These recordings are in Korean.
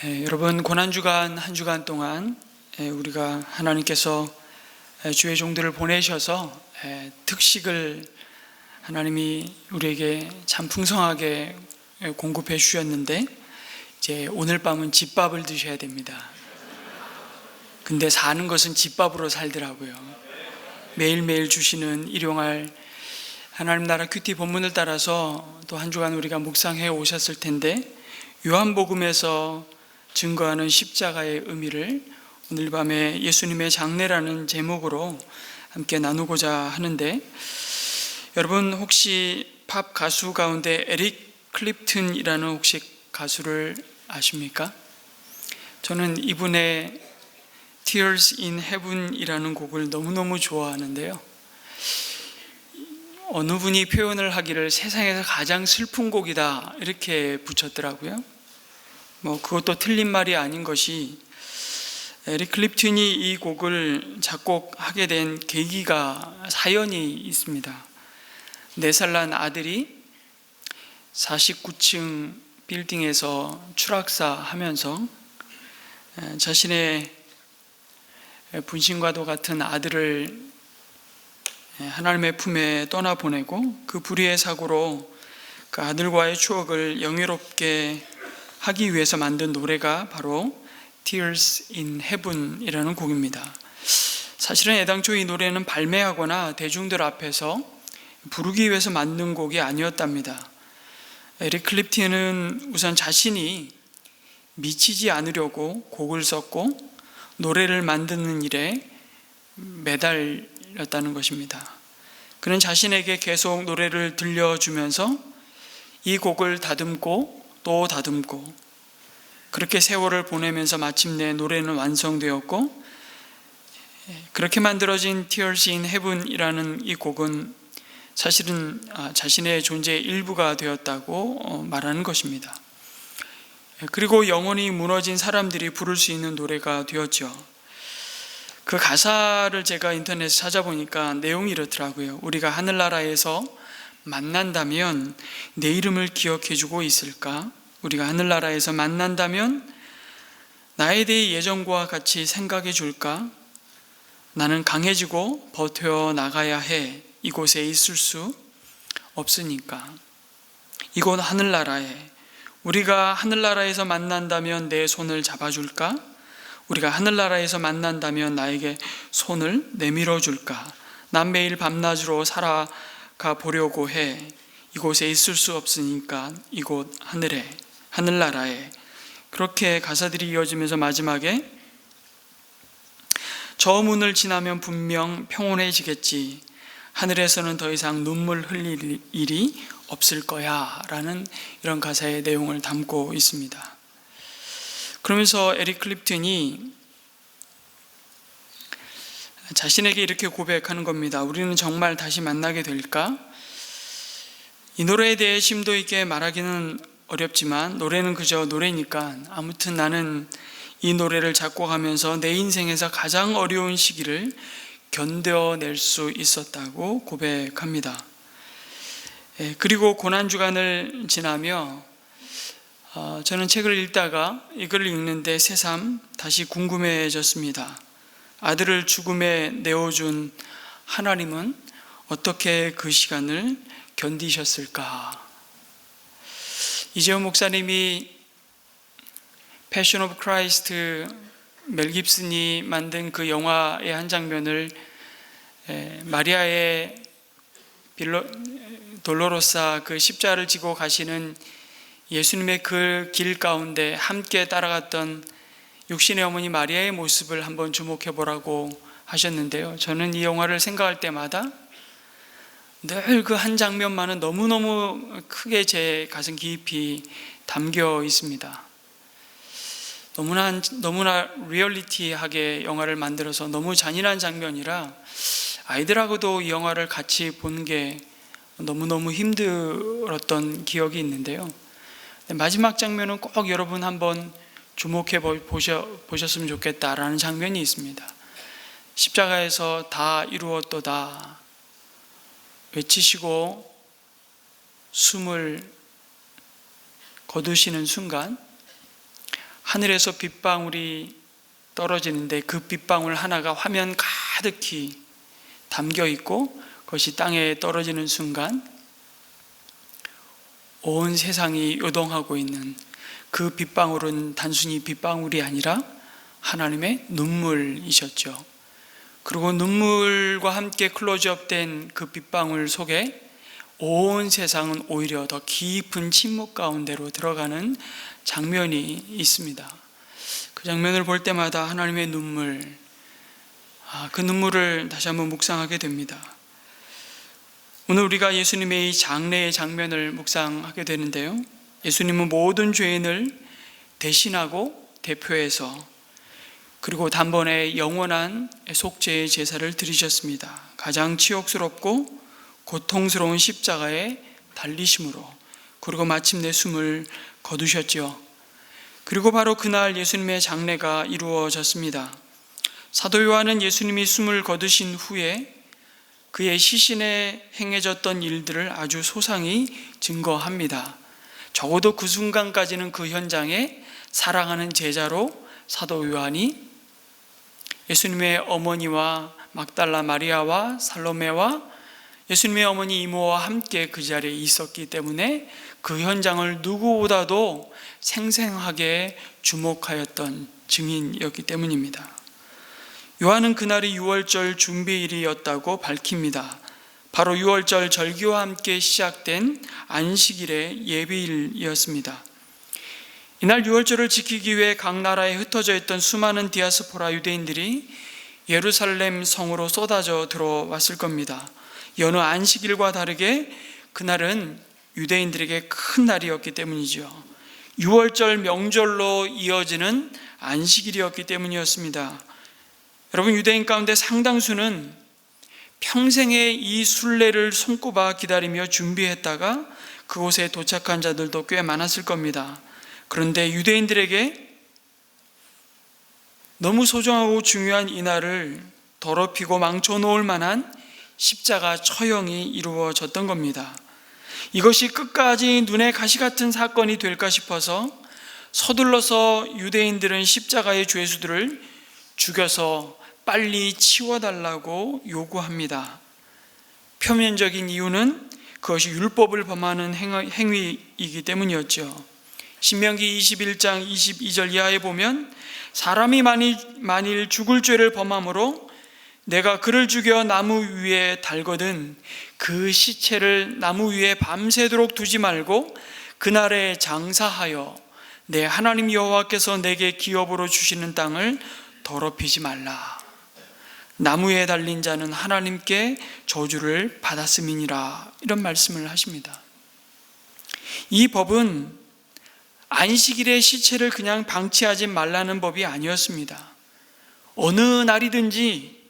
여러분, 고난주간 한 주간 동안 우리가 하나님께서 주의 종들을 보내셔서 특식을 하나님이 우리에게 참 풍성하게 공급해 주셨는데, 이제 오늘 밤은 집밥을 드셔야 됩니다. 근데 사는 것은 집밥으로 살더라고요. 매일매일 주시는 일용할 하나님 나라 큐티 본문을 따라서 또 한 주간 우리가 묵상해 오셨을 텐데, 요한복음에서 증거하는 십자가의 의미를 오늘 밤에 예수님의 장례라는 제목으로 함께 나누고자 하는데, 여러분 혹시 팝 가수 가운데 에릭 클립튼이라는 혹시 가수를 아십니까? 저는 이분의 Tears in Heaven이라는 곡을 너무너무 좋아하는데요, 어느 분이 표현을 하기를 세상에서 가장 슬픈 곡이다 이렇게 붙였더라고요. 그것도 틀린 말이 아닌 것이, 에릭 클립튼이 이 곡을 작곡하게 된 계기가, 사연이 있습니다. 4살 난 아들이 49층 빌딩에서 추락사하면서 자신의 분신과도 같은 아들을 하나님의 품에 떠나보내고, 그 불의의 사고로 그 아들과의 추억을 영예롭게 하기 위해서 만든 노래가 바로 Tears in Heaven이라는 곡입니다. 사실은 애당초 이 노래는 발매하거나 대중들 앞에서 부르기 위해서 만든 곡이 아니었답니다. 에릭 클립튼은 우선 자신이 미치지 않으려고 곡을 썼고 노래를 만드는 일에 매달렸다는 것입니다. 그는 자신에게 계속 노래를 들려주면서 이 곡을 다듬고 또 다듬고, 그렇게 세월을 보내면서 마침내 노래는 완성되었고, 그렇게 만들어진 Tears in Heaven이라는 이 곡은 사실은 자신의 존재의 일부가 되었다고 말하는 것입니다. 그리고 영혼이 무너진 사람들이 부를 수 있는 노래가 되었죠. 그 가사를 제가 인터넷에 찾아보니까 내용이 이렇더라고요. 우리가 하늘나라에서 만난다면 내 이름을 기억해주고 있을까? 우리가 하늘나라에서 만난다면 나에 대해 예전과 같이 생각해 줄까? 나는 강해지고 버텨나가야 해. 이곳에 있을 수 없으니까. 이곳 하늘나라에, 우리가 하늘나라에서 만난다면 내 손을 잡아줄까? 우리가 하늘나라에서 만난다면 나에게 손을 내밀어 줄까? 난 매일 밤낮으로 살아가 보려고 해. 이곳에 있을 수 없으니까 이곳 하늘나라에. 그렇게 가사들이 이어지면서 마지막에 저 문을 지나면 분명 평온해지겠지. 하늘에서는 더 이상 눈물 흘릴 일이 없을 거야 라는 이런 가사의 내용을 담고 있습니다. 그러면서 에릭 클립튼이 자신에게 이렇게 고백하는 겁니다. 우리는 정말 다시 만나게 될까? 이 노래에 대해 심도 있게 말하기는 어렵지만, 노래는 그저 노래니까 아무튼 나는 이 노래를 작곡하면서 내 인생에서 가장 어려운 시기를 견뎌낼 수 있었다고 고백합니다. 그리고 고난주간을 지나며 저는 책을 읽다가 이 글을 읽는데 새삼 다시 궁금해졌습니다. 아들을 죽음에 내어준 하나님은 어떻게 그 시간을 견디셨을까? 이재호 목사님이 패션 오브 크라이스트, 멜 깁슨이 만든 그 영화의 한 장면을 마리아의 돌로로사, 그 십자를 지고 가시는 예수님의 그 길 가운데 함께 따라갔던 육신의 어머니 마리아의 모습을 한번 주목해 보라고 하셨는데요, 저는 이 영화를 생각할 때마다 늘 그 한 장면만은 너무너무 크게 제 가슴 깊이 담겨 있습니다. 너무나 리얼리티하게 영화를 만들어서 너무 잔인한 장면이라 아이들하고도 이 영화를 같이 본 게 너무너무 힘들었던 기억이 있는데요, 마지막 장면은 꼭 여러분 한번 주목해 보셨으면 좋겠다라는 장면이 있습니다. 십자가에서 다 이루었도다 외치시고 숨을 거두시는 순간 하늘에서 빗방울이 떨어지는데 그 빗방울 하나가 화면 가득히 담겨 있고 그것이 땅에 떨어지는 순간 온 세상이 요동하고 있는 그 빗방울은 단순히 빗방울이 아니라 하나님의 눈물이셨죠. 그리고 눈물과 함께 클로즈업된 그 빗방울 속에 온 세상은 오히려 더 깊은 침묵 가운데로 들어가는 장면이 있습니다. 그 장면을 볼 때마다 하나님의 눈물, 그 눈물을 다시 한번 묵상하게 됩니다. 오늘 우리가 예수님의 이 장례의 장면을 묵상하게 되는데요, 예수님은 모든 죄인을 대신하고 대표해서 그리고 단번에 영원한 속죄의 제사를 드리셨습니다. 가장 치욕스럽고 고통스러운 십자가에 달리심으로, 그리고 마침내 숨을 거두셨지요. 그리고 바로 그날 예수님의 장례가 이루어졌습니다. 사도 요한은 예수님이 숨을 거두신 후에 그의 시신에 행해졌던 일들을 아주 소상히 증거합니다. 적어도 그 순간까지는 그 현장에 사랑하는 제자로 사도 요한이 예수님의 어머니와 막달라 마리아와 살로메와 예수님의 어머니 이모와 함께 그 자리에 있었기 때문에 그 현장을 누구보다도 생생하게 주목하였던 증인이었기 때문입니다. 요한은 그날이 유월절 준비일이었다고 밝힙니다. 바로 유월절 절기와 함께 시작된 안식일의 예비일이었습니다. 이날 유월절을 지키기 위해 각 나라에 흩어져 있던 수많은 디아스포라 유대인들이 예루살렘 성으로 쏟아져 들어왔을 겁니다. 여느 안식일과 다르게 그날은 유대인들에게 큰 날이었기 때문이죠. 유월절 명절로 이어지는 안식일이었기 때문이었습니다. 여러분, 유대인 가운데 상당수는 평생의 이 순례를 손꼽아 기다리며 준비했다가 그곳에 도착한 자들도 꽤 많았을 겁니다. 그런데 유대인들에게 너무 소중하고 중요한 이 날을 더럽히고 망쳐놓을 만한 십자가 처형이 이루어졌던 겁니다. 이것이 끝까지 눈에 가시 같은 사건이 될까 싶어서 서둘러서 유대인들은 십자가의 죄수들을 죽여서 빨리 치워달라고 요구합니다. 표면적인 이유는 그것이 율법을 범하는 행위이기 때문이었죠. 신명기 21장 22절 이하에 보면 사람이 만일 죽을 죄를 범함으로 내가 그를 죽여 나무 위에 달거든 그 시체를 나무 위에 밤새도록 두지 말고 그날에 장사하여 내 하나님 여호와께서 내게 기업으로 주시는 땅을 더럽히지 말라. 나무에 달린 자는 하나님께 저주를 받았음이니라. 이런 말씀을 하십니다. 이 법은 안식일에 시체를 그냥 방치하지 말라는 법이 아니었습니다. 어느 날이든지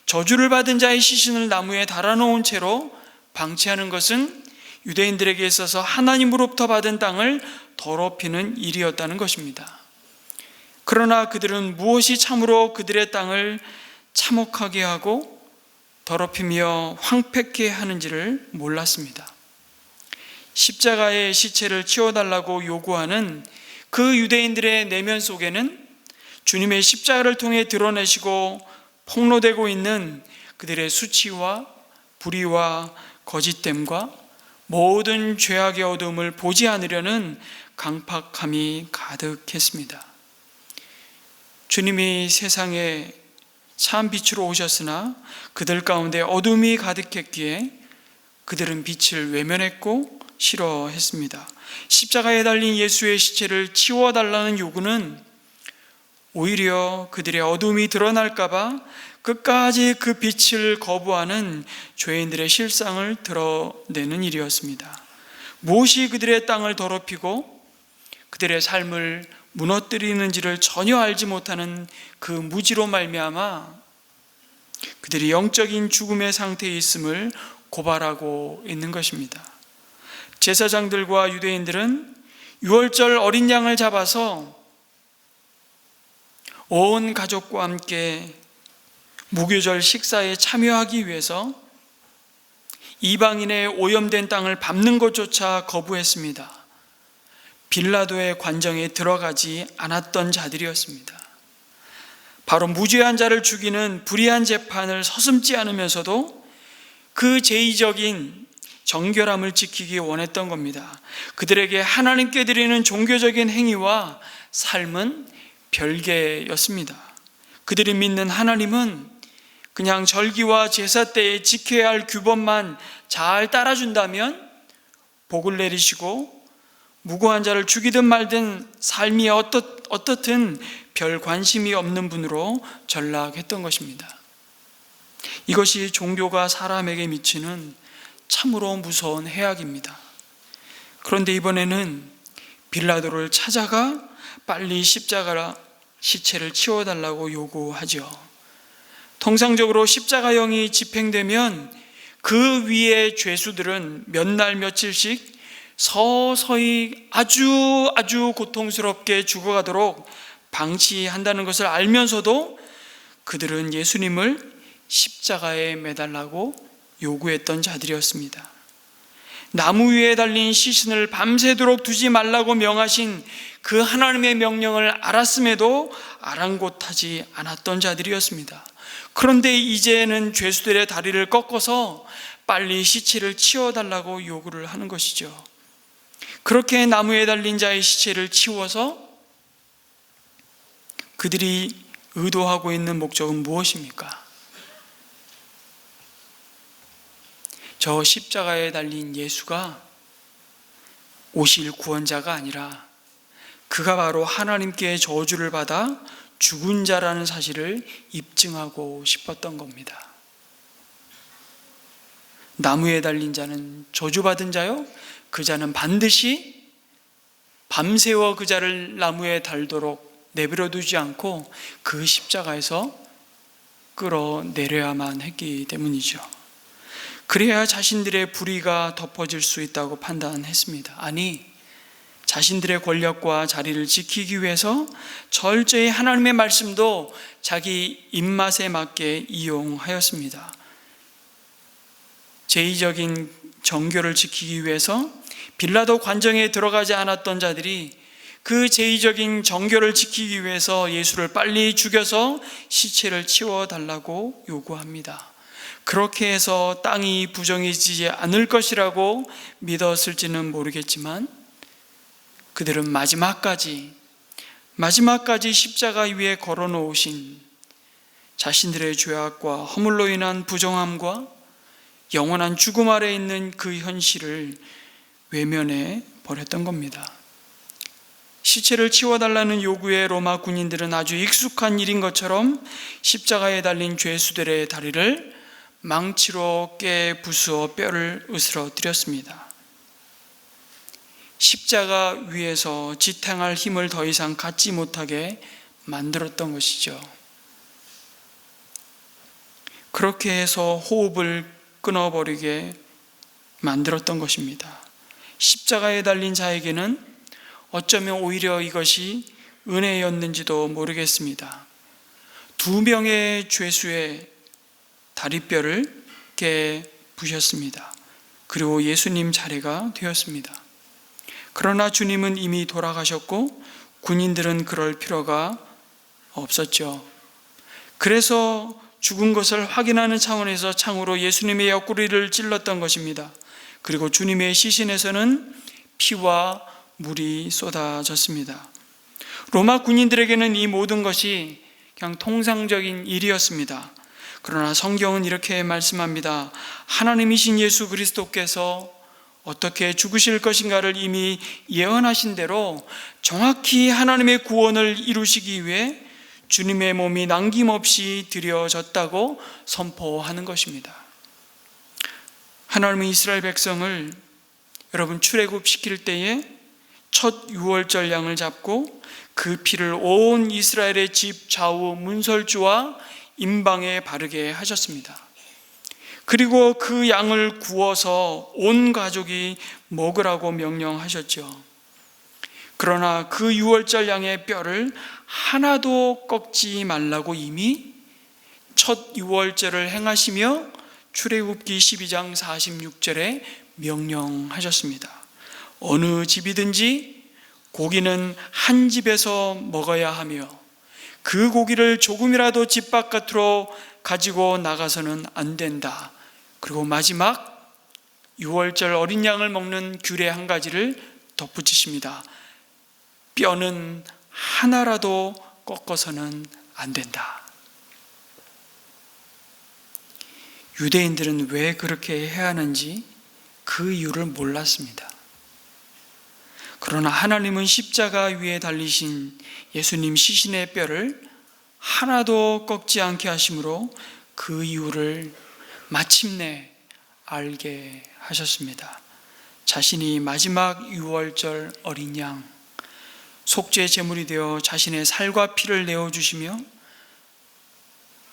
저주를 받은 자의 시신을 나무에 달아놓은 채로 방치하는 것은 유대인들에게 있어서 하나님으로부터 받은 땅을 더럽히는 일이었다는 것입니다. 그러나 그들은 무엇이 참으로 그들의 땅을 참혹하게 하고 더럽히며 황폐케 하는지를 몰랐습니다. 십자가의 시체를 치워달라고 요구하는 그 유대인들의 내면 속에는 주님의 십자가를 통해 드러내시고 폭로되고 있는 그들의 수치와 불의와 거짓됨과 모든 죄악의 어두움을 보지 않으려는 강팍함이 가득했습니다. 주님이 세상에 참 빛으로 오셨으나 그들 가운데 어둠이 가득했기에 그들은 빛을 외면했고 싫어했습니다. 십자가에 달린 예수의 시체를 치워달라는 요구는 오히려 그들의 어둠이 드러날까봐 끝까지 그 빛을 거부하는 죄인들의 실상을 드러내는 일이었습니다. 무엇이 그들의 땅을 더럽히고 그들의 삶을 무너뜨리는지를 전혀 알지 못하는 그 무지로 말미암아 그들이 영적인 죽음의 상태에 있음을 고발하고 있는 것입니다. 제사장들과 유대인들은 유월절 어린 양을 잡아서 온 가족과 함께 무교절 식사에 참여하기 위해서 이방인의 오염된 땅을 밟는 것조차 거부했습니다. 빌라도의 관정에 들어가지 않았던 자들이었습니다. 바로 무죄한 자를 죽이는 불의한 재판을 서슴지 않으면서도 그 제의적인 정결함을 지키기 원했던 겁니다. 그들에게 하나님께 드리는 종교적인 행위와 삶은 별개였습니다. 그들이 믿는 하나님은 그냥 절기와 제사 때에 지켜야 할 규범만 잘 따라준다면 복을 내리시고, 무고한 자를 죽이든 말든 삶이 어떻든 별 관심이 없는 분으로 전락했던 것입니다. 이것이 종교가 사람에게 미치는 참으로 무서운 해악입니다. 그런데 이번에는 빌라도를 찾아가 빨리 십자가 시체를 치워달라고 요구하죠. 통상적으로 십자가형이 집행되면 그 위의 죄수들은 몇 날 며칠씩 서서히 아주 고통스럽게 죽어가도록 방치한다는 것을 알면서도 그들은 예수님을 십자가에 매달라고 요구했던 자들이었습니다. 나무 위에 달린 시신을 밤새도록 두지 말라고 명하신 그 하나님의 명령을 알았음에도 아랑곳하지 않았던 자들이었습니다. 그런데 이제는 죄수들의 다리를 꺾어서 빨리 시체를 치워달라고 요구를 하는 것이죠. 그렇게 나무에 달린 자의 시체를 치워서 그들이 의도하고 있는 목적은 무엇입니까? 저 십자가에 달린 예수가 오실 구원자가 아니라 그가 바로 하나님께 저주를 받아 죽은 자라는 사실을 입증하고 싶었던 겁니다. 나무에 달린 자는 저주받은 자요, 그 자는 반드시 밤새워 그 자를 나무에 달도록 내버려 두지 않고 그 십자가에서 끌어내려야만 했기 때문이죠. 그래야 자신들의 불의가 덮어질 수 있다고 판단했습니다. 아니, 자신들의 권력과 자리를 지키기 위해서 철저히 하나님의 말씀도 자기 입맛에 맞게 이용하였습니다. 제의적인 정교를 지키기 위해서 빌라도 관정에 들어가지 않았던 자들이 그 제의적인 정교를 지키기 위해서 예수를 빨리 죽여서 시체를 치워달라고 요구합니다. 그렇게 해서 땅이 부정해지지 않을 것이라고 믿었을지는 모르겠지만 그들은 마지막까지 십자가 위에 걸어놓으신 자신들의 죄악과 허물로 인한 부정함과 영원한 죽음 아래 있는 그 현실을 외면해 버렸던 겁니다. 시체를 치워달라는 요구에 로마 군인들은 아주 익숙한 일인 것처럼 십자가에 달린 죄수들의 다리를 망치로 깨 부수어 뼈를 으스러뜨렸습니다. 십자가 위에서 지탱할 힘을 더 이상 갖지 못하게 만들었던 것이죠. 그렇게 해서 호흡을 끊어버리게 만들었던 것입니다. 십자가에 달린 자에게는 어쩌면 오히려 이것이 은혜였는지도 모르겠습니다. 2명의 죄수의 다리뼈를 깨 부셨습니다. 그리고 예수님 차례가 되었습니다. 그러나 주님은 이미 돌아가셨고 군인들은 그럴 필요가 없었죠. 그래서 죽은 것을 확인하는 차원에서 창으로 예수님의 옆구리를 찔렀던 것입니다. 그리고 주님의 시신에서는 피와 물이 쏟아졌습니다. 로마 군인들에게는 이 모든 것이 그냥 통상적인 일이었습니다. 그러나 성경은 이렇게 말씀합니다. 하나님이신 예수 그리스도께서 어떻게 죽으실 것인가를 이미 예언하신 대로 정확히 하나님의 구원을 이루시기 위해 주님의 몸이 남김없이 드려졌다고 선포하는 것입니다. 하나님은 이스라엘 백성을 여러분 출애굽시킬 때에 첫 유월절 양을 잡고 그 피를 온 이스라엘의 집 좌우 문설주와 임방에 바르게 하셨습니다. 그리고 그 양을 구워서 온 가족이 먹으라고 명령하셨죠. 그러나 그 유월절 양의 뼈를 하나도 꺾지 말라고 이미 첫 유월절을 행하시며 출애굽기 12장 46절에 명령하셨습니다. 어느 집이든지 고기는 한 집에서 먹어야 하며 그 고기를 조금이라도 집 바깥으로 가지고 나가서는 안 된다. 그리고 마지막 6월절 어린 양을 먹는 규례 한 가지를 덧붙이십니다. 뼈는 하나라도 꺾어서는 안 된다. 유대인들은 왜 그렇게 해야 하는지 그 이유를 몰랐습니다. 그러나 하나님은 십자가 위에 달리신 예수님 시신의 뼈를 하나도 꺾지 않게 하심으로 그 이유를 마침내 알게 하셨습니다. 자신이 마지막 6월절 어린 양, 속죄 제물이 되어 자신의 살과 피를 내어주시며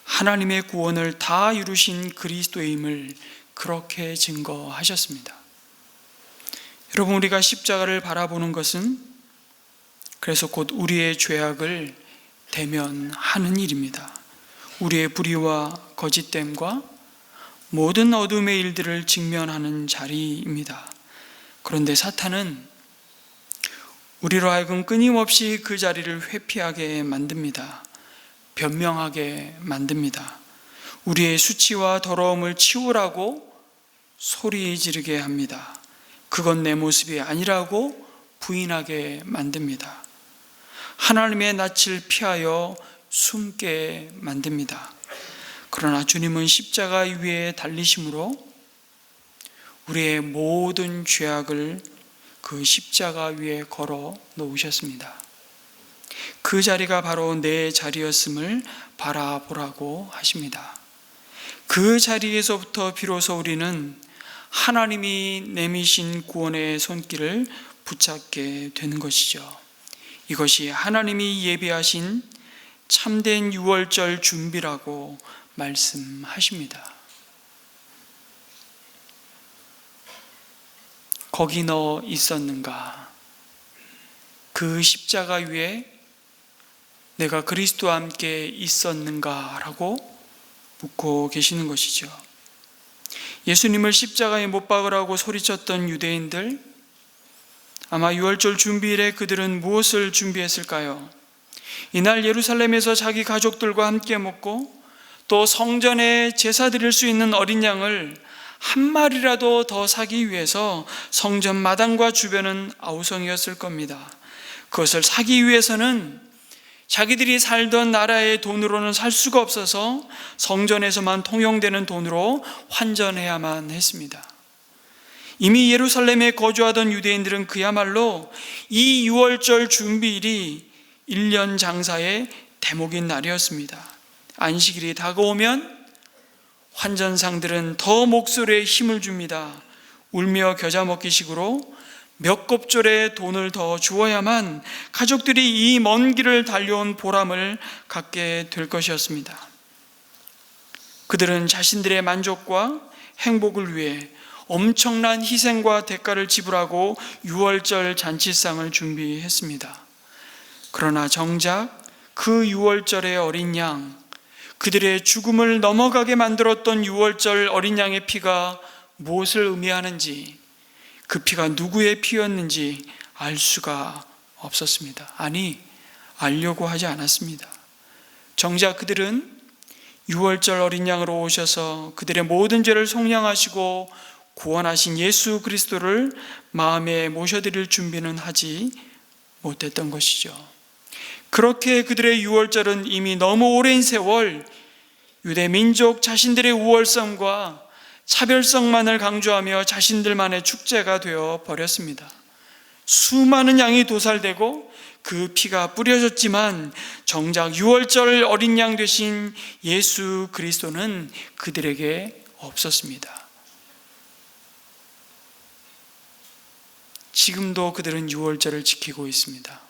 하나님의 구원을 다 이루신 그리스도임을 그렇게 증거하셨습니다. 여러분, 우리가 십자가를 바라보는 것은 그래서 곧 우리의 죄악을 대면하는 일입니다. 우리의 불의와 거짓됨과 모든 어둠의 일들을 직면하는 자리입니다. 그런데 사탄은 우리로 하여금 끊임없이 그 자리를 회피하게 만듭니다. 변명하게 만듭니다. 우리의 수치와 더러움을 치우라고 소리 지르게 합니다. 그건 내 모습이 아니라고 부인하게 만듭니다. 하나님의 낯을 피하여 숨게 만듭니다. 그러나 주님은 십자가 위에 달리심으로 우리의 모든 죄악을 그 십자가 위에 걸어 놓으셨습니다. 그 자리가 바로 내 자리였음을 바라보라고 하십니다. 그 자리에서부터 비로소 우리는 하나님이 내미신 구원의 손길을 붙잡게 되는 것이죠. 이것이 하나님이 예비하신 참된 6월절 준비라고 말씀하십니다. 거기 너 있었는가? 그 십자가 위에 내가 그리스도와 함께 있었는가? 라고 묻고 계시는 것이죠. 예수님을 십자가에 못 박으라고 소리쳤던 유대인들, 아마 6월절 준비일에 그들은 무엇을 준비했을까요? 이날 예루살렘에서 자기 가족들과 함께 먹고 또 성전에 제사 드릴 수 있는 어린 양을 한 마리라도 더 사기 위해서 성전 마당과 주변은 아우성이었을 겁니다. 그것을 사기 위해서는 자기들이 살던 나라의 돈으로는 살 수가 없어서 성전에서만 통용되는 돈으로 환전해야만 했습니다. 이미 예루살렘에 거주하던 유대인들은 그야말로 이 6월절 준비일이 1년 장사의 대목인 날이었습니다. 안식일이 다가오면 환전상들은 더 목소리에 힘을 줍니다. 울며 겨자 먹기식으로 몇 곱절의 돈을 더 주어야만 가족들이 이 먼 길을 달려온 보람을 갖게 될 것이었습니다. 그들은 자신들의 만족과 행복을 위해 엄청난 희생과 대가를 지불하고 6월절 잔치상을 준비했습니다. 그러나 정작 그 6월절의 어린 양, 그들의 죽음을 넘어가게 만들었던 6월절 어린 양의 피가 무엇을 의미하는지, 그 피가 누구의 피였는지 알 수가 없었습니다. 아니, 알려고 하지 않았습니다. 정작 그들은 6월절 어린 양으로 오셔서 그들의 모든 죄를 속량하시고 구원하신 예수 그리스도를 마음에 모셔드릴 준비는 하지 못했던 것이죠. 그렇게 그들의 6월절은 이미 너무 오랜 세월 유대 민족 자신들의 우월성과 차별성만을 강조하며 자신들만의 축제가 되어 버렸습니다. 수많은 양이 도살되고 그 피가 뿌려졌지만 정작 6월절 어린 양 되신 예수 그리스도는 그들에게 없었습니다. 지금도 그들은 6월절을 지키고 있습니다.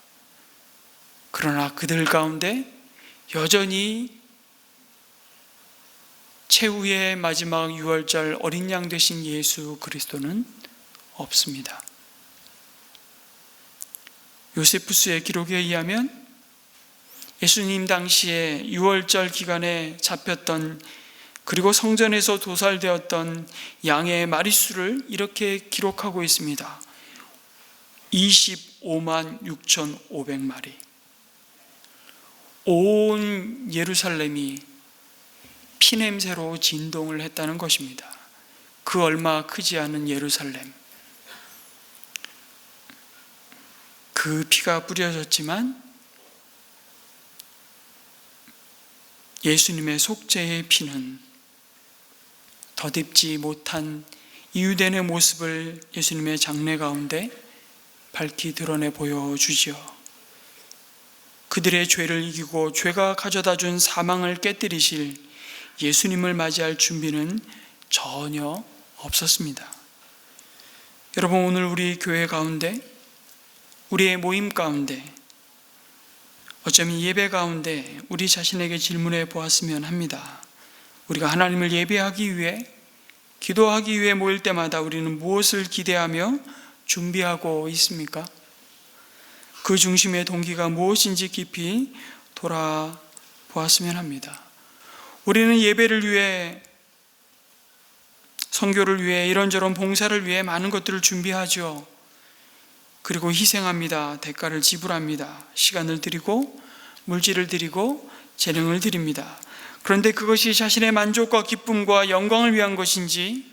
그러나 그들 가운데 여전히 최후의 마지막 6월절 어린 양 되신 예수 그리스도는 없습니다. 요세푸스의 기록에 의하면 예수님 당시에 6월절 기간에 잡혔던 그리고 성전에서 도살되었던 양의 마리수를 이렇게 기록하고 있습니다. 25만 6,500마리. 온 예루살렘이 피냄새로 진동을 했다는 것입니다. 그 얼마 크지 않은 예루살렘, 그 피가 뿌려졌지만 예수님의 속죄의 피는 덧입지 못한 이유된의 모습을 예수님의 장례 가운데 밝히 드러내 보여주지요. 그들의 죄를 이기고 죄가 가져다 준 사망을 깨뜨리실 예수님을 맞이할 준비는 전혀 없었습니다. 여러분, 오늘 우리 교회 가운데, 우리의 모임 가운데, 어쩌면 예배 가운데 우리 자신에게 질문해 보았으면 합니다. 우리가 하나님을 예배하기 위해, 기도하기 위해 모일 때마다 우리는 무엇을 기대하며 준비하고 있습니까? 그 중심의 동기가 무엇인지 깊이 돌아보았으면 합니다. 우리는 예배를 위해, 선교를 위해, 이런저런 봉사를 위해 많은 것들을 준비하죠. 그리고 희생합니다. 대가를 지불합니다. 시간을 드리고 물질을 드리고 재능을 드립니다. 그런데 그것이 자신의 만족과 기쁨과 영광을 위한 것인지,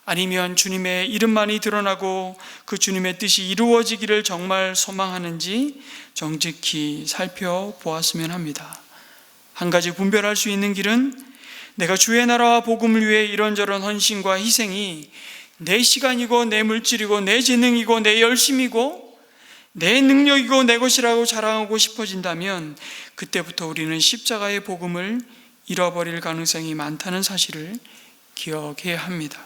아니면 주님의 이름만이 드러나고 그 주님의 뜻이 이루어지기를 정말 소망하는지 정직히 살펴보았으면 합니다. 한 가지 분별할 수 있는 길은, 내가 주의 나라와 복음을 위해 이런저런 헌신과 희생이 내 시간이고 내 물질이고 내 재능이고 내 열심이고 내 능력이고 내 것이라고 자랑하고 싶어진다면, 그때부터 우리는 십자가의 복음을 잃어버릴 가능성이 많다는 사실을 기억해야 합니다.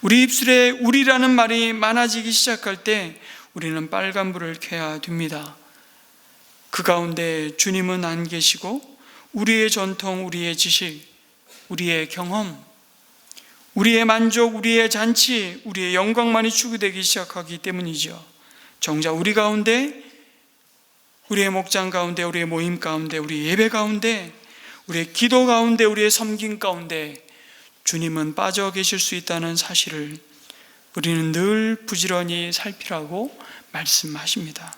우리 입술에 우리라는 말이 많아지기 시작할 때 우리는 빨간불을 켜야 됩니다. 그 가운데 주님은 안 계시고 우리의 전통, 우리의 지식, 우리의 경험, 우리의 만족, 우리의 잔치, 우리의 영광만이 추구되기 시작하기 때문이죠. 정작 우리 가운데, 우리의 목장 가운데, 우리의 모임 가운데, 우리의 예배 가운데, 우리의 기도 가운데, 우리의 섬김 가운데 주님은 빠져 계실 수 있다는 사실을 우리는 늘 부지런히 살피라고 말씀하십니다.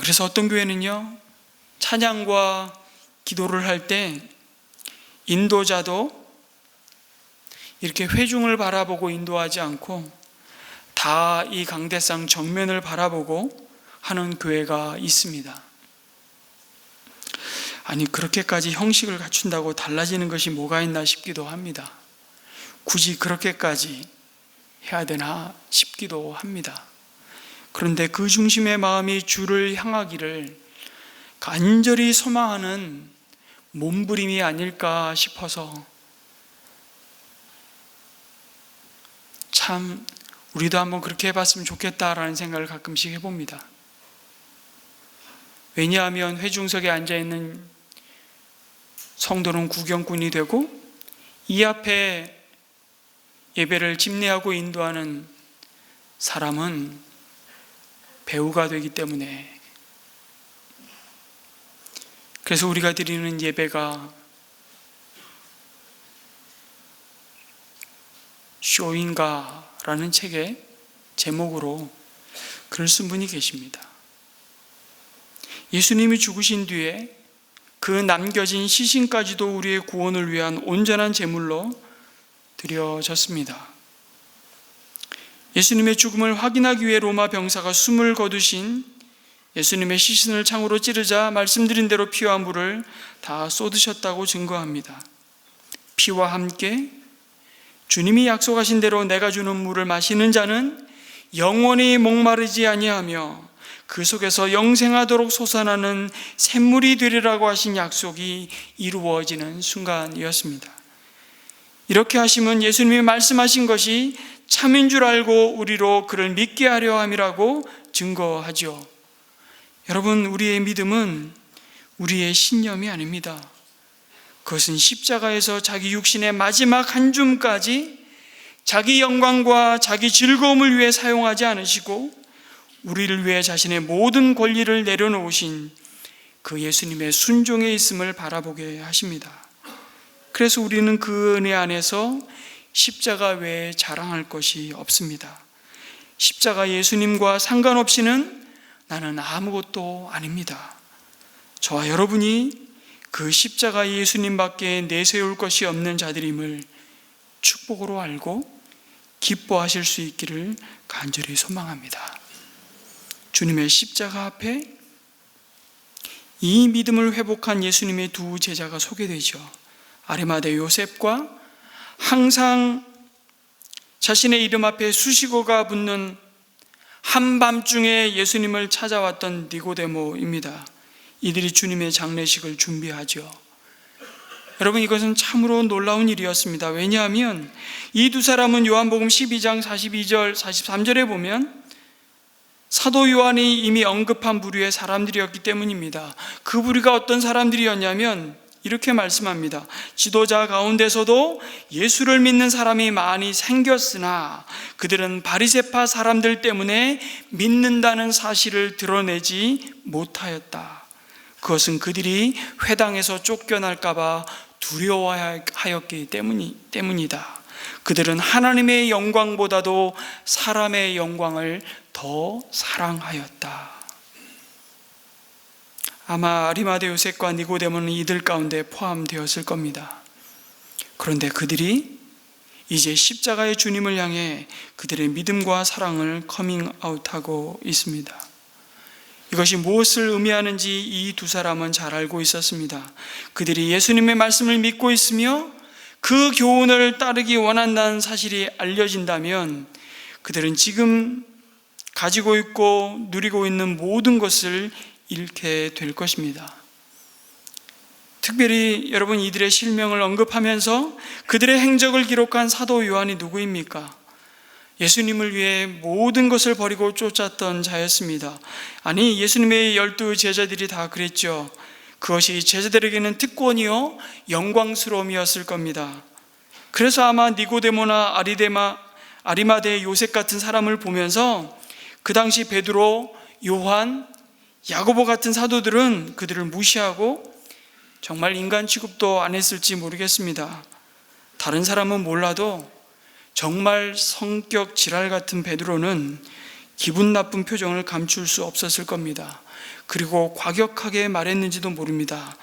그래서 어떤 교회는요, 찬양과 기도를 할 때 인도자도 이렇게 회중을 바라보고 인도하지 않고 다 이 강대상 정면을 바라보고 하는 교회가 있습니다. 아니, 그렇게까지 형식을 갖춘다고 달라지는 것이 뭐가 있나 싶기도 합니다. 굳이 그렇게까지 해야 되나 싶기도 합니다. 그런데 그 중심의 마음이 주를 향하기를 간절히 소망하는 몸부림이 아닐까 싶어서, 참 우리도 한번 그렇게 해봤으면 좋겠다라는 생각을 가끔씩 해봅니다. 왜냐하면 회중석에 앉아있는 성도는 구경꾼이 되고 이 앞에 예배를 집례하고 인도하는 사람은 배우가 되기 때문에, 그래서 우리가 드리는 예배가 쇼인가라는 책의 제목으로 글을 쓴 분이 계십니다. 예수님이 죽으신 뒤에 그 남겨진 시신까지도 우리의 구원을 위한 온전한 제물로 드려졌습니다. 예수님의 죽음을 확인하기 위해 로마 병사가 숨을 거두신 예수님의 시신을 창으로 찌르자 말씀드린 대로 피와 물을 다 쏟으셨다고 증거합니다. 피와 함께 주님이 약속하신 대로 내가 주는 물을 마시는 자는 영원히 목마르지 아니하며 그 속에서 영생하도록 솟아나는 샘물이 되리라고 하신 약속이 이루어지는 순간이었습니다. 이렇게 하시면 예수님이 말씀하신 것이 참인 줄 알고 우리로 그를 믿게 하려 함이라고 증거하죠. 여러분, 우리의 믿음은 우리의 신념이 아닙니다. 그것은 십자가에서 자기 육신의 마지막 한 줌까지 자기 영광과 자기 즐거움을 위해 사용하지 않으시고 우리를 위해 자신의 모든 권리를 내려놓으신 그 예수님의 순종에 있음을 바라보게 하십니다. 그래서 우리는 그 은혜 안에서 십자가 외에 자랑할 것이 없습니다. 십자가 예수님과 상관없이는 나는 아무것도 아닙니다. 저와 여러분이 그 십자가 예수님밖에 내세울 것이 없는 자들임을 축복으로 알고 기뻐하실 수 있기를 간절히 소망합니다. 주님의 십자가 앞에 이 믿음을 회복한 예수님의 두 제자가 소개되죠. 아리마대 요셉과 항상 자신의 이름 앞에 수식어가 붙는 한밤중에 예수님을 찾아왔던 니고데모입니다. 이들이 주님의 장례식을 준비하죠. 여러분, 이것은 참으로 놀라운 일이었습니다. 왜냐하면 이 두 사람은 요한복음 12장 42절 43절에 보면 사도 요한이 이미 언급한 부류의 사람들이었기 때문입니다. 그 부류가 어떤 사람들이었냐면 이렇게 말씀합니다. 지도자 가운데서도 예수를 믿는 사람이 많이 생겼으나 그들은 바리새파 사람들 때문에 믿는다는 사실을 드러내지 못하였다. 그것은 그들이 회당에서 쫓겨날까 봐 두려워하였기 때문이다. 그들은 하나님의 영광보다도 사람의 영광을 더 사랑하였다. 아마 아리마대 요셉과 니고데모는 이들 가운데 포함되었을 겁니다. 그런데 그들이 이제 십자가의 주님을 향해 그들의 믿음과 사랑을 커밍아웃하고 있습니다. 이것이 무엇을 의미하는지 이 두 사람은 잘 알고 있었습니다. 그들이 예수님의 말씀을 믿고 있으며 그 교훈을 따르기 원한다는 사실이 알려진다면 그들은 지금 가지고 있고 누리고 있는 모든 것을 잃게 될 것입니다. 특별히 여러분, 이들의 실명을 언급하면서 그들의 행적을 기록한 사도 요한이 누구입니까? 예수님을 위해 모든 것을 버리고 쫓았던 자였습니다. 아니, 예수님의 12 제자들이 다 그랬죠. 그것이 제자들에게는 특권이요 영광스러움이었을 겁니다. 그래서 아마 니고데모나 아리마대 요셉 같은 사람을 보면서 그 당시 베드로, 요한, 야고보 같은 사도들은 그들을 무시하고 정말 인간 취급도 안 했을지 모르겠습니다. 다른 사람은 몰라도 정말 성격 지랄 같은 베드로는 기분 나쁜 표정을 감출 수 없었을 겁니다. 그리고 과격하게 말했는지도 모릅니다.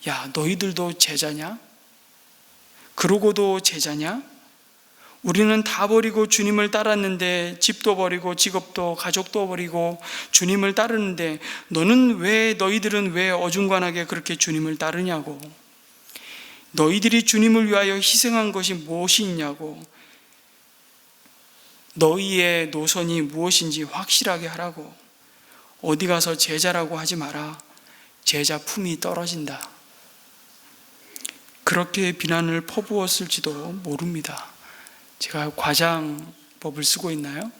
야, 너희들도 제자냐? 그러고도 제자냐? 우리는 다 버리고 주님을 따랐는데, 집도 버리고 직업도 가족도 버리고 주님을 따르는데 너희들은 왜 어중간하게 그렇게 주님을 따르냐고. 너희들이 주님을 위하여 희생한 것이 무엇이 있냐고. 너희의 노선이 무엇인지 확실하게 하라고. 어디 가서 제자라고 하지 마라. 제자 품이 떨어진다. 그렇게 비난을 퍼부었을지도 모릅니다. 제가 과장법을 쓰고 있나요?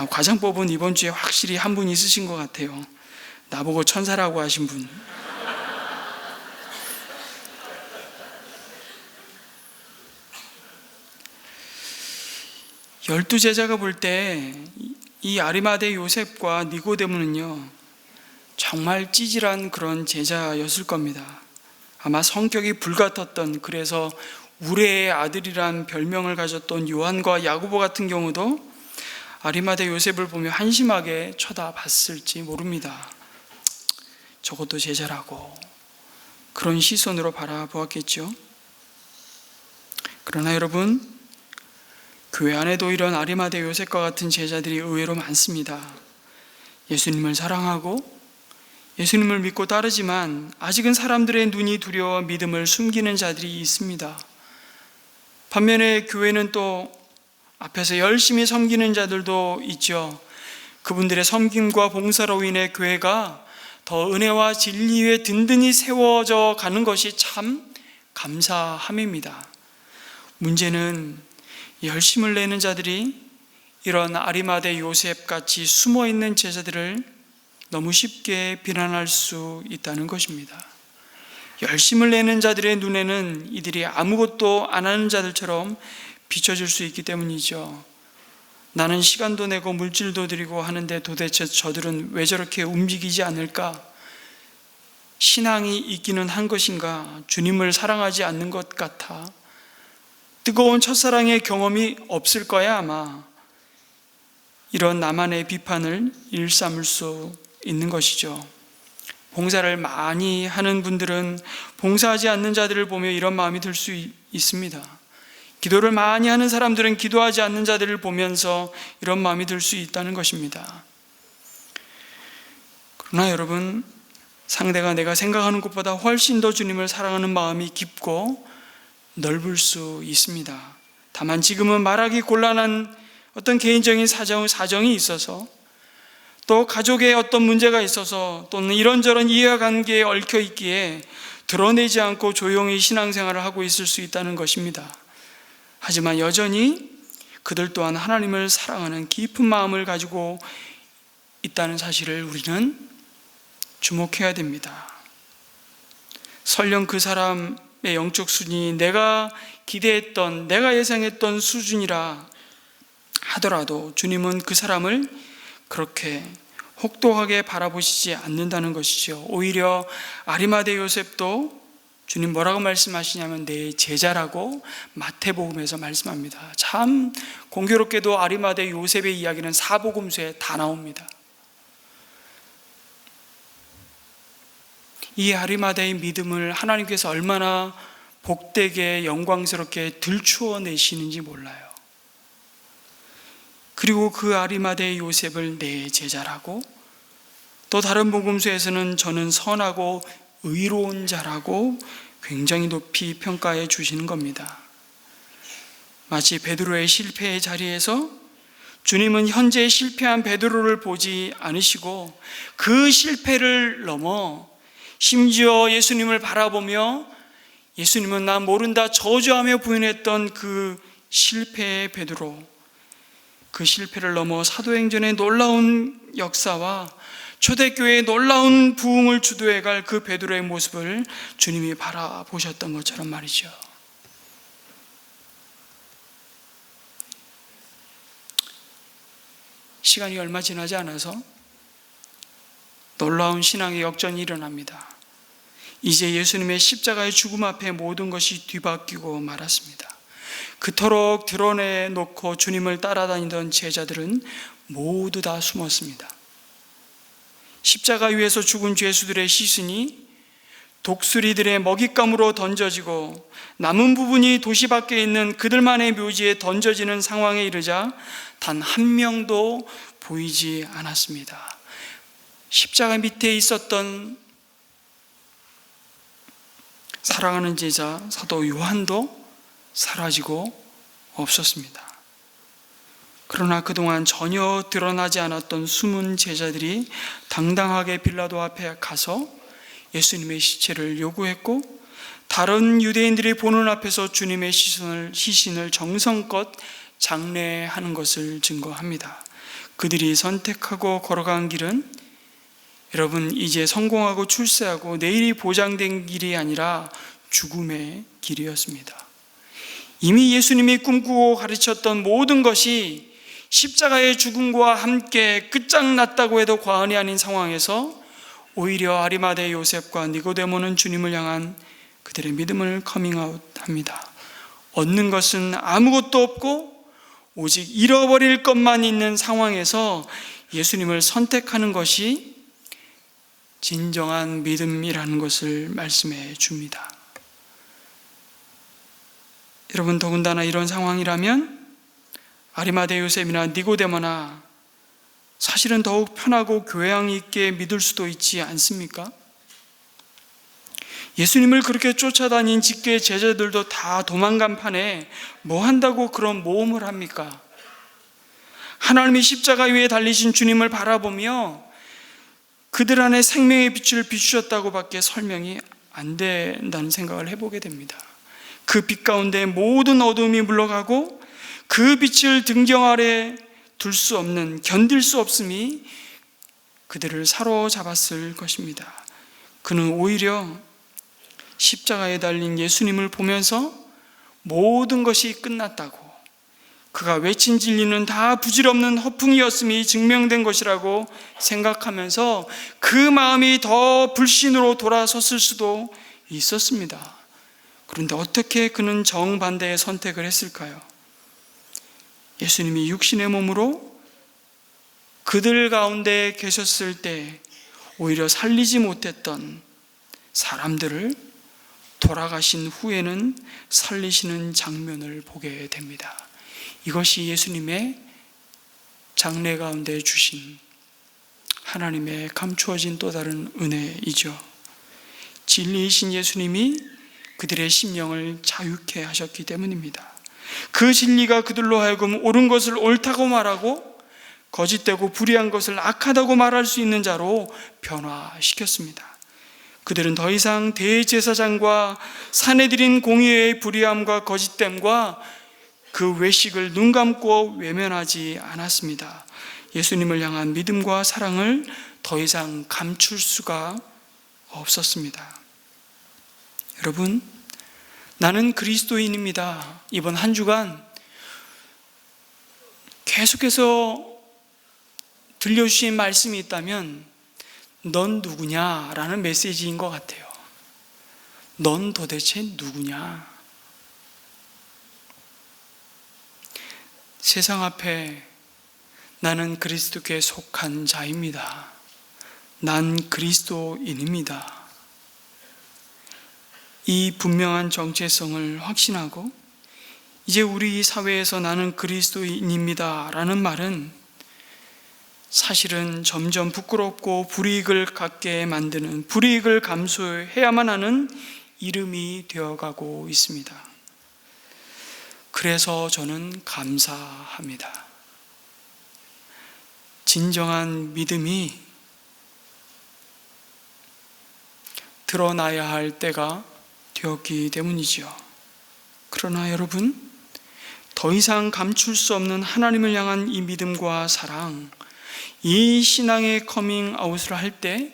과장법은 이번 주에 확실히 한 분 있으신 것 같아요. 나보고 천사라고 하신 분. 열두 제자가 볼 때 이 아리마대 요셉과 니고데모는요 정말 찌질한 그런 제자였을 겁니다. 아마 성격이 불같았던, 그래서 우레의 아들이란 별명을 가졌던 요한과 야고보 같은 경우도 아리마대 요셉을 보며 한심하게 쳐다봤을지 모릅니다. 저것도 제자라고 그런 시선으로 바라보았겠죠. 그러나 여러분, 교회 안에도 이런 아리마대 요셉과 같은 제자들이 의외로 많습니다. 예수님을 사랑하고 예수님을 믿고 따르지만 아직은 사람들의 눈이 두려워 믿음을 숨기는 자들이 있습니다. 반면에 교회는 또 앞에서 열심히 섬기는 자들도 있죠. 그분들의 섬김과 봉사로 인해 교회가 더 은혜와 진리 위에 든든히 세워져 가는 것이 참 감사함입니다. 문제는 열심을 내는 자들이 이런 아리마대 요셉같이 숨어있는 제자들을 너무 쉽게 비난할 수 있다는 것입니다. 열심을 내는 자들의 눈에는 이들이 아무것도 안 하는 자들처럼 비춰질 수 있기 때문이죠. 나는 시간도 내고 물질도 드리고 하는데 도대체 저들은 왜 저렇게 움직이지 않을까? 신앙이 있기는 한 것인가? 주님을 사랑하지 않는 것 같아. 뜨거운 첫사랑의 경험이 없을 거야 아마. 이런 나만의 비판을 일삼을 수 있는 것이죠. 봉사를 많이 하는 분들은 봉사하지 않는 자들을 보며 이런 마음이 들 수 있습니다. 기도를 많이 하는 사람들은 기도하지 않는 자들을 보면서 이런 마음이 들 수 있다는 것입니다. 그러나 여러분, 상대가 내가 생각하는 것보다 훨씬 더 주님을 사랑하는 마음이 깊고 넓을 수 있습니다. 다만 지금은 말하기 곤란한 어떤 개인적인 사정이 있어서, 또 가족에 어떤 문제가 있어서, 또는 이런저런 이해관계에 얽혀 있기에 드러내지 않고 조용히 신앙생활을 하고 있을 수 있다는 것입니다. 하지만 여전히 그들 또한 하나님을 사랑하는 깊은 마음을 가지고 있다는 사실을 우리는 주목해야 됩니다. 설령 그 사람의 영적 수준이 내가 기대했던, 내가 예상했던 수준이라 하더라도 주님은 그 사람을 그렇게 혹독하게 바라보시지 않는다는 것이죠. 오히려 아리마대 요셉도 주님 뭐라고 말씀하시냐면 내 제자라고 마태복음에서 말씀합니다. 참 공교롭게도 아리마대 요셉의 이야기는 사복음서에 다 나옵니다. 이 아리마대의 믿음을 하나님께서 얼마나 복되게 영광스럽게 들추어 내시는지 몰라요. 그리고 그 아리마대 요셉을 내 제자라고, 또 다른 복음서에서는 저는 선하고 의로운 자라고 굉장히 높이 평가해 주시는 겁니다. 마치 베드로의 실패의 자리에서 주님은 현재 실패한 베드로를 보지 않으시고 그 실패를 넘어 심지어 예수님을 바라보며 예수님은 나 모른다 저주하며 부인했던 그 실패의 베드로, 그 실패를 넘어 사도행전의 놀라운 역사와 초대교회의 놀라운 부흥을 주도해갈 그 베드로의 모습을 주님이 바라보셨던 것처럼 말이죠. 시간이 얼마 지나지 않아서 놀라운 신앙의 역전이 일어납니다. 이제 예수님의 십자가의 죽음 앞에 모든 것이 뒤바뀌고 말았습니다. 그토록 드러내놓고 주님을 따라다니던 제자들은 모두 다 숨었습니다. 십자가 위에서 죽은 죄수들의 시신이 독수리들의 먹잇감으로 던져지고 남은 부분이 도시 밖에 있는 그들만의 묘지에 던져지는 상황에 이르자 단 한 명도 보이지 않았습니다. 십자가 밑에 있었던 사랑하는 제자 사도 요한도 사라지고 없었습니다. 그러나 그동안 전혀 드러나지 않았던 숨은 제자들이 당당하게 빌라도 앞에 가서 예수님의 시체를 요구했고, 다른 유대인들이 보는 앞에서 주님의 시신을 정성껏 장례하는 것을 증거합니다. 그들이 선택하고 걸어간 길은 여러분, 이제 성공하고 출세하고 내일이 보장된 길이 아니라 죽음의 길이었습니다. 이미 예수님이 꿈꾸고 가르쳤던 모든 것이 십자가의 죽음과 함께 끝장났다고 해도 과언이 아닌 상황에서 오히려 아리마대 요셉과 니고데모는 주님을 향한 그들의 믿음을 커밍아웃합니다. 얻는 것은 아무것도 없고 오직 잃어버릴 것만 있는 상황에서 예수님을 선택하는 것이 진정한 믿음이라는 것을 말씀해 줍니다. 여러분, 더군다나 이런 상황이라면 아리마대 요셉이나 니고데모나 사실은 더욱 편하고 교양 있게 믿을 수도 있지 않습니까? 예수님을 그렇게 쫓아다닌 직계 제자들도 다 도망간 판에 뭐 한다고 그런 모험을 합니까? 하나님이 십자가 위에 달리신 주님을 바라보며 그들 안에 생명의 빛을 비추셨다고 밖에 설명이 안 된다는 생각을 해보게 됩니다. 그 빛 가운데 모든 어둠이 물러가고 그 빛을 등경 아래 둘 수 없는, 견딜 수 없음이 그들을 사로잡았을 것입니다. 그는 오히려 십자가에 달린 예수님을 보면서 모든 것이 끝났다고, 그가 외친 진리는 다 부질없는 허풍이었음이 증명된 것이라고 생각하면서 그 마음이 더 불신으로 돌아섰을 수도 있었습니다. 그런데 어떻게 그는 정반대의 선택을 했을까요? 예수님이 육신의 몸으로 그들 가운데 계셨을 때 오히려 살리지 못했던 사람들을 돌아가신 후에는 살리시는 장면을 보게 됩니다. 이것이 예수님의 장래 가운데 주신 하나님의 감추어진 또 다른 은혜이죠. 진리이신 예수님이 그들의 심령을 자유케 하셨기 때문입니다. 그 진리가 그들로 하여금 옳은 것을 옳다고 말하고 거짓되고 불의한 것을 악하다고 말할 수 있는 자로 변화시켰습니다. 그들은 더 이상 대제사장과 산에 드린 공의의 불의함과 거짓됨과 그 외식을 눈 감고 외면하지 않았습니다. 예수님을 향한 믿음과 사랑을 더 이상 감출 수가 없었습니다. 여러분, 나는 그리스도인입니다. 이번 한 주간 계속해서 들려주신 말씀이 있다면 넌 누구냐? 라는 메시지인 것 같아요. 넌 도대체 누구냐? 세상 앞에 나는 그리스도께 속한 자입니다. 난 그리스도인입니다. 이 분명한 정체성을 확신하고 이제 우리 사회에서 나는 그리스도인입니다 라는 말은 사실은 점점 부끄럽고 불이익을 갖게 만드는, 불이익을 감수해야만 하는 이름이 되어가고 있습니다. 그래서 저는 감사합니다. 진정한 믿음이 드러나야 할 때가 되었기 때문이죠. 그러나 여러분, 더 이상 감출 수 없는 하나님을 향한 이 믿음과 사랑, 이 신앙의 커밍아웃을 할 때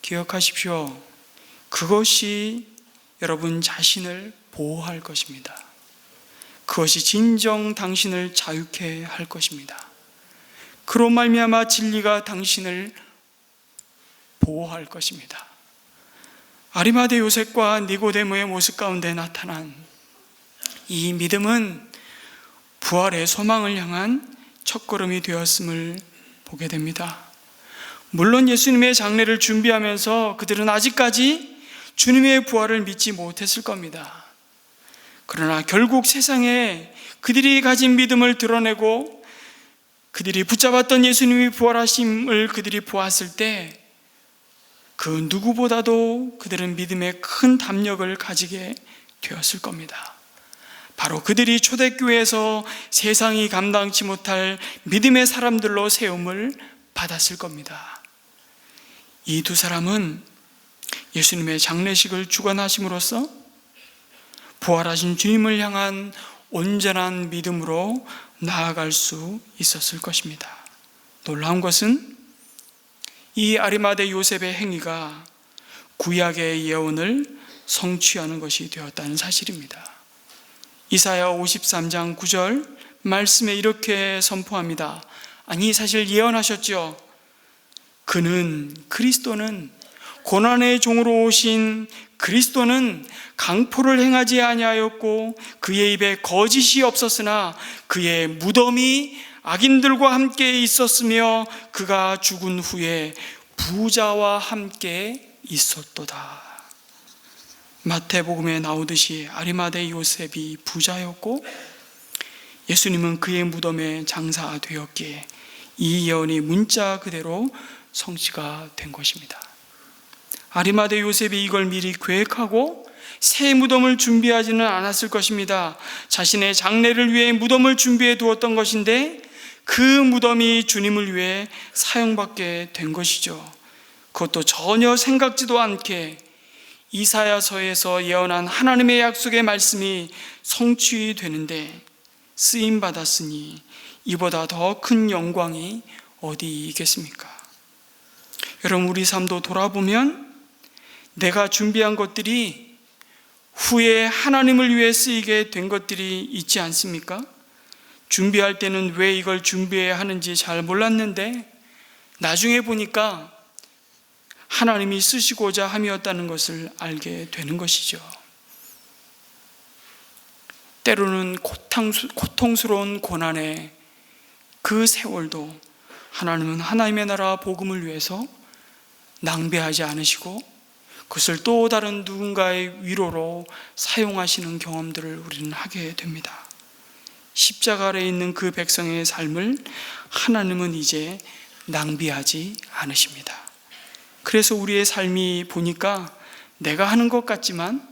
기억하십시오. 그것이 여러분 자신을 보호할 것입니다. 그것이 진정 당신을 자유케 할 것입니다. 그로 말미암아 진리가 당신을 보호할 것입니다. 아리마대 요셉과 니고데모의 모습 가운데 나타난 이 믿음은 부활의 소망을 향한 첫걸음이 되었음을 보게 됩니다. 물론 예수님의 장례를 준비하면서 그들은 아직까지 주님의 부활을 믿지 못했을 겁니다. 그러나 결국 세상에 그들이 가진 믿음을 드러내고 그들이 붙잡았던 예수님의 부활하심을 그들이 보았을 때 그 누구보다도 그들은 믿음에 큰 담력을 가지게 되었을 겁니다. 바로 그들이 초대교회에서 세상이 감당치 못할 믿음의 사람들로 세움을 받았을 겁니다. 이 두 사람은 예수님의 장례식을 주관하심으로써 부활하신 주님을 향한 온전한 믿음으로 나아갈 수 있었을 것입니다. 놀라운 것은 이 아리마대 요셉의 행위가 구약의 예언을 성취하는 것이 되었다는 사실입니다. 이사야 53장 9절 말씀에 이렇게 선포합니다. 아니, 사실 예언하셨죠. 그리스도는 고난의 종으로 오신 그리스도는 강포를 행하지 아니하였고 그의 입에 거짓이 없었으나 그의 무덤이 악인들과 함께 있었으며 그가 죽은 후에 부자와 함께 있었도다. 마태복음에 나오듯이 아리마대 요셉이 부자였고 예수님은 그의 무덤에 장사되었기에 이 예언이 문자 그대로 성취가 된 것입니다. 아리마대 요셉이 이걸 미리 계획하고 새 무덤을 준비하지는 않았을 것입니다. 자신의 장례를 위해 무덤을 준비해 두었던 것인데 그 무덤이 주님을 위해 사용받게 된 것이죠. 그것도 전혀 생각지도 않게 이사야서에서 예언한 하나님의 약속의 말씀이 성취되는데 쓰임받았으니 이보다 더 큰 영광이 어디 있겠습니까? 여러분, 우리 삶도 돌아보면 내가 준비한 것들이 후에 하나님을 위해 쓰이게 된 것들이 있지 않습니까? 준비할 때는 왜 이걸 준비해야 하는지 잘 몰랐는데 나중에 보니까 하나님이 쓰시고자 함이었다는 것을 알게 되는 것이죠. 때로는 고통스러운 고난의 그 세월도 하나님은 하나님의 나라 복음을 위해서 낭비하지 않으시고 그것을 또 다른 누군가의 위로로 사용하시는 경험들을 우리는 하게 됩니다. 십자가 아래에 있는 그 백성의 삶을 하나님은 이제 낭비하지 않으십니다. 그래서 우리의 삶이 보니까 내가 하는 것 같지만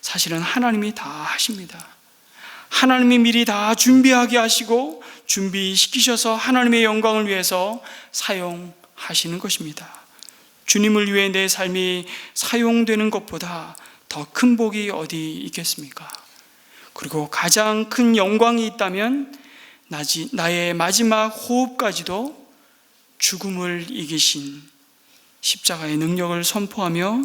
사실은 하나님이 다 하십니다. 하나님이 미리 다 준비하게 하시고 준비시키셔서 하나님의 영광을 위해서 사용하시는 것입니다. 주님을 위해 내 삶이 사용되는 것보다 더 큰 복이 어디 있겠습니까? 그리고 가장 큰 영광이 있다면 나의 마지막 호흡까지도 죽음을 이기신 십자가의 능력을 선포하며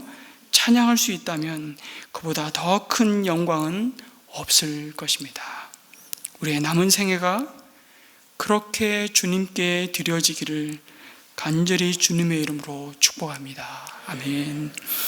찬양할 수 있다면 그보다 더 큰 영광은 없을 것입니다. 우리의 남은 생애가 그렇게 주님께 드려지기를 간절히 주님의 이름으로 축복합니다. 아멘.